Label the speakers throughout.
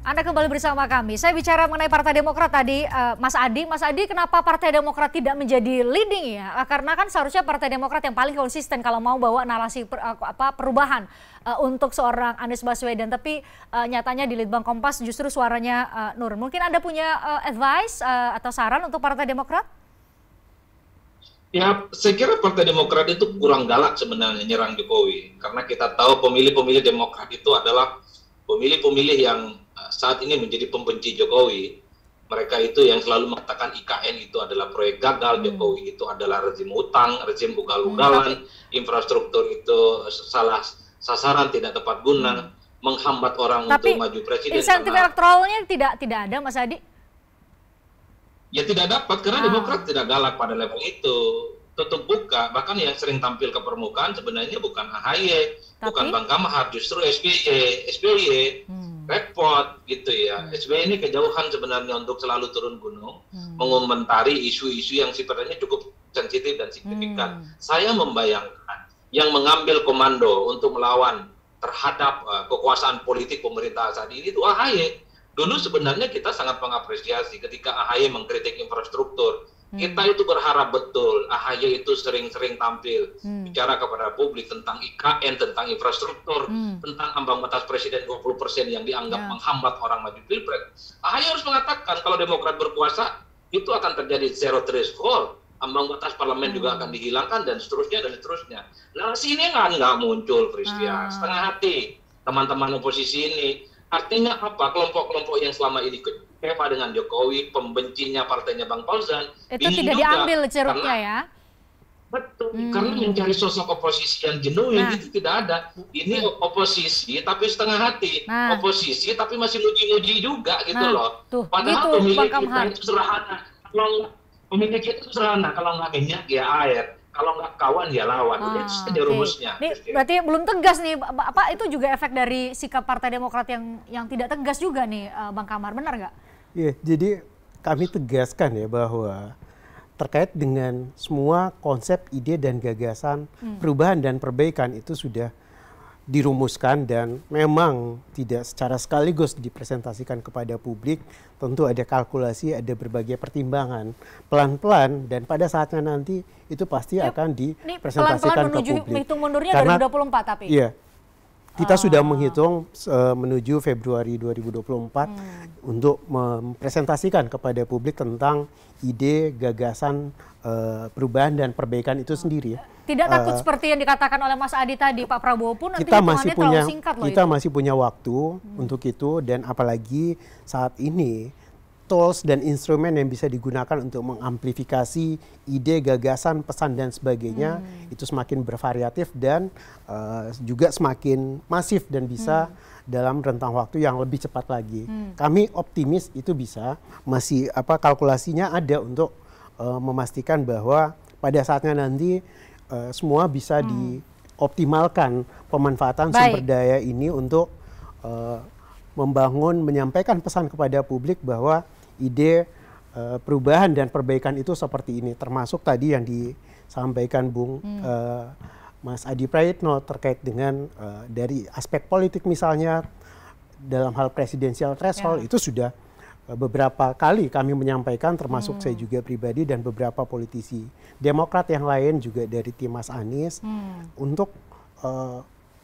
Speaker 1: Anda kembali bersama kami. Saya bicara mengenai Partai Demokrat tadi, Mas Adi. Mas Adi, kenapa Partai Demokrat tidak menjadi leading ya? Karena kan seharusnya Partai Demokrat yang paling konsisten kalau mau bawa narasi perubahan untuk seorang Anies Baswedan. Tapi nyatanya di Litbang Kompas justru suaranya nurun. Mungkin Anda punya advice atau saran untuk Partai Demokrat?
Speaker 2: Ya, saya kira Partai Demokrat itu kurang galak sebenarnya nyerang Jokowi. Karena kita tahu pemilih-pemilih Demokrat itu adalah pemilih-pemilih yang saat ini menjadi pembenci Jokowi. Mereka itu yang selalu mengatakan IKN itu adalah proyek gagal, Jokowi itu adalah rezim utang, rezim ugal-ugalan, infrastruktur itu salah sasaran, tidak tepat guna, menghambat orang untuk maju presiden.
Speaker 1: Insentif elektoralnya tidak ada, Mas Adi?
Speaker 2: Ya tidak dapat, karena Demokrat tidak galak pada level itu. Tutup buka, bahkan yang sering tampil ke permukaan sebenarnya bukan AHY, bukan Bang Kamhar, justru SBY, repot gitu ya. SBY ini kejauhan sebenarnya untuk selalu turun gunung, mengomentari isu-isu yang sifatnya cukup sensitif dan signifikan. Saya membayangkan yang mengambil komando untuk melawan terhadap kekuasaan politik pemerintah saat ini itu AHY. Dulu sebenarnya kita sangat mengapresiasi ketika AHY mengkritik infrastruktur. Kita itu berharap betul AHY itu sering-sering tampil bicara kepada publik tentang IKN, tentang infrastruktur, tentang ambang batas presiden 20% yang dianggap menghambat orang maju pilpres. AHY harus mengatakan kalau Demokrat berkuasa itu akan terjadi zero threshold, ambang batas parlemen juga akan dihilangkan dan seterusnya dan seterusnya. Nah, sini nggak muncul, Christian, setengah hati teman-teman oposisi ini. Artinya apa? Kelompok-kelompok yang selama ini kecewa dengan Jokowi, pembencinya partainya Bang Fauzan,
Speaker 1: itu tidak diambil ceruknya ya?
Speaker 2: Betul, karena mencari sosok oposisi yang genuine itu tidak ada. Ini oposisi tapi setengah hati, oposisi tapi masih muji-muji juga gitu loh. Padahal pemilik kita itu sederhana. Pemilik kita itu sederhana, kalau nggak minyak ya air. Kalau nggak kawan ya lawan, itu saja rumusnya.
Speaker 1: Berarti belum tegas nih, apa itu juga efek dari sikap Partai Demokrat yang tidak tegas juga nih, Bang Kamhar, benar nggak?
Speaker 3: Iya, jadi kami tegaskan ya bahwa terkait dengan semua konsep, ide dan gagasan perubahan dan perbaikan itu sudah dirumuskan dan memang tidak secara sekaligus dipresentasikan kepada publik. Tentu ada kalkulasi, ada berbagai pertimbangan, pelan-pelan, dan pada saatnya nanti itu pasti akan dipresentasikan ke publik.
Speaker 1: Menghitung mundurnya karena, 2024 tapi?
Speaker 3: Iya, kita sudah menghitung menuju Februari 2024 untuk mempresentasikan kepada publik tentang ide, gagasan, perubahan dan perbaikan itu sendiri.
Speaker 1: Tidak takut seperti yang dikatakan oleh Mas Adi tadi, Pak Prabowo pun nanti hitungannya terlalu singkat loh.
Speaker 3: Kita masih punya waktu untuk itu, dan apalagi saat ini tools dan instrumen yang bisa digunakan untuk mengamplifikasi ide, gagasan, pesan dan sebagainya itu semakin bervariatif dan juga semakin masif dan bisa dalam rentang waktu yang lebih cepat lagi. Kami optimis itu bisa, masih kalkulasinya ada untuk memastikan bahwa pada saatnya nanti semua bisa dioptimalkan pemanfaatan sumber daya ini untuk membangun, menyampaikan pesan kepada publik bahwa ide perubahan dan perbaikan itu seperti ini. Termasuk tadi yang disampaikan Bung Mas Adi Praitno terkait dengan dari aspek politik misalnya dalam hal presidensial threshold itu sudah beberapa kali kami menyampaikan, termasuk saya juga pribadi dan beberapa politisi Demokrat yang lain juga dari tim Mas Anies untuk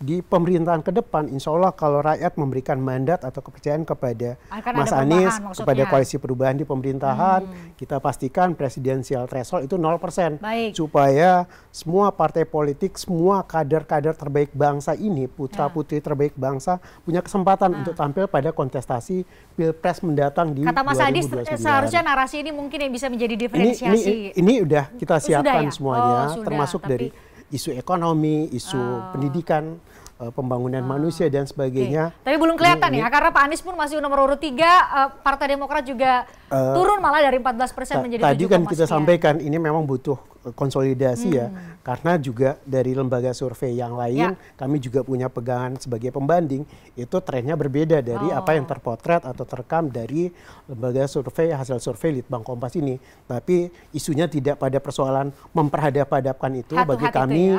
Speaker 3: di pemerintahan ke depan, insya Allah kalau rakyat memberikan mandat atau kepercayaan kepada Mas Anies, kepada koalisi perubahan di pemerintahan, kita pastikan presidensial threshold itu 0%. Supaya semua partai politik, semua kader-kader terbaik bangsa ini, putra-putri terbaik bangsa, punya kesempatan untuk tampil pada kontestasi Pilpres mendatang di 2029.
Speaker 1: Kata Mas Adi, seharusnya narasi ini mungkin yang bisa menjadi diferensiasi.
Speaker 3: Ini udah kita siapkan semuanya, termasuk dari isu ekonomi, isu pendidikan, pembangunan manusia dan sebagainya.
Speaker 1: Tapi belum kelihatan ya, karena Pak Anies pun masih nomor urut 3, Partai Demokrat juga turun malah dari 14% menjadi 7,9%.
Speaker 3: Tadi kan kita sampaikan ini memang butuh konsolidasi ya, karena juga dari lembaga survei yang lain, kami juga punya pegangan sebagai pembanding, itu trennya berbeda dari apa yang terpotret atau terekam dari lembaga survei, hasil survei Litbang Kompas ini. Tapi isunya tidak pada persoalan memperhadap-hadapkan itu, bagi kami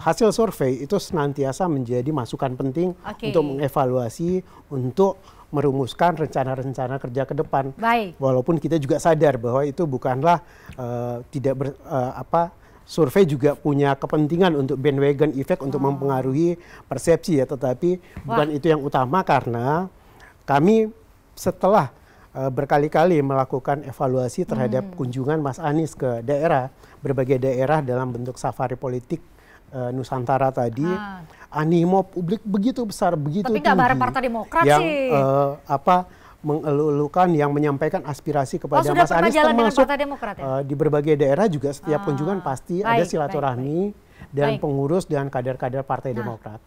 Speaker 3: hasil survei itu senantiasa menjadi masukan penting untuk mengevaluasi, untuk merumuskan rencana-rencana kerja ke depan.
Speaker 1: Baik.
Speaker 3: Walaupun kita juga sadar bahwa itu bukanlah survei juga punya kepentingan untuk bandwagon effect untuk mempengaruhi persepsi ya, tetapi bukan itu yang utama karena kami setelah berkali-kali melakukan evaluasi terhadap kunjungan Mas Anies ke daerah, berbagai daerah dalam bentuk safari politik Nusantara tadi, animo publik begitu besar, begitu
Speaker 1: tapi
Speaker 3: tinggi.
Speaker 1: Tapi nggak bareng Partai Demokrat
Speaker 3: yang,
Speaker 1: sih.
Speaker 3: mengeluh-elukan, yang menyampaikan aspirasi kepada Mas Anies, termasuk ya? Di berbagai daerah juga setiap kunjungan pasti ada silaturahmi dan pengurus dan kader-kader Partai Demokrat.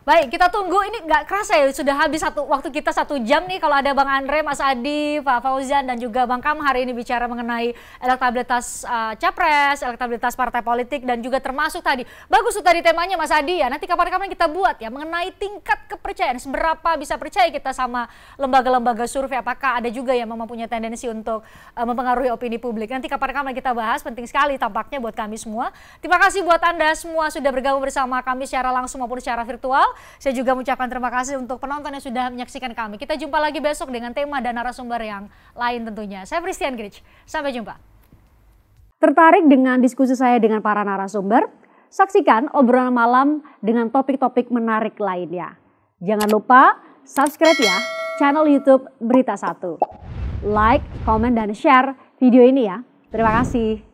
Speaker 1: Baik, kita tunggu. Ini nggak kerasa ya, sudah habis waktu kita 1 jam nih. Kalau ada Bang Andre, Mas Adi, Pak Fauzan, dan juga Bang Kam hari ini bicara mengenai elektabilitas capres, elektabilitas partai politik, dan juga termasuk tadi, bagus tuh tadi temanya Mas Adi ya, nanti kapan-kapan kita buat ya, mengenai tingkat kepercayaan, seberapa bisa percaya kita sama lembaga-lembaga survei, apakah ada juga yang memang punya tendensi untuk mempengaruhi opini publik. Nanti kapan-kapan kita bahas, penting sekali tampaknya buat kami semua. Terima kasih buat Anda semua sudah bergabung bersama kami secara langsung maupun secara virtual. Saya juga mengucapkan terima kasih untuk penonton yang sudah menyaksikan kami. Kita jumpa lagi besok dengan tema dan narasumber yang lain tentunya. Saya Christian Grich, sampai jumpa. Tertarik dengan diskusi saya dengan para narasumber? Saksikan obrolan malam dengan topik-topik menarik lainnya. Jangan lupa subscribe ya channel YouTube Berita 1. Like, komen, dan share video ini ya. Terima kasih.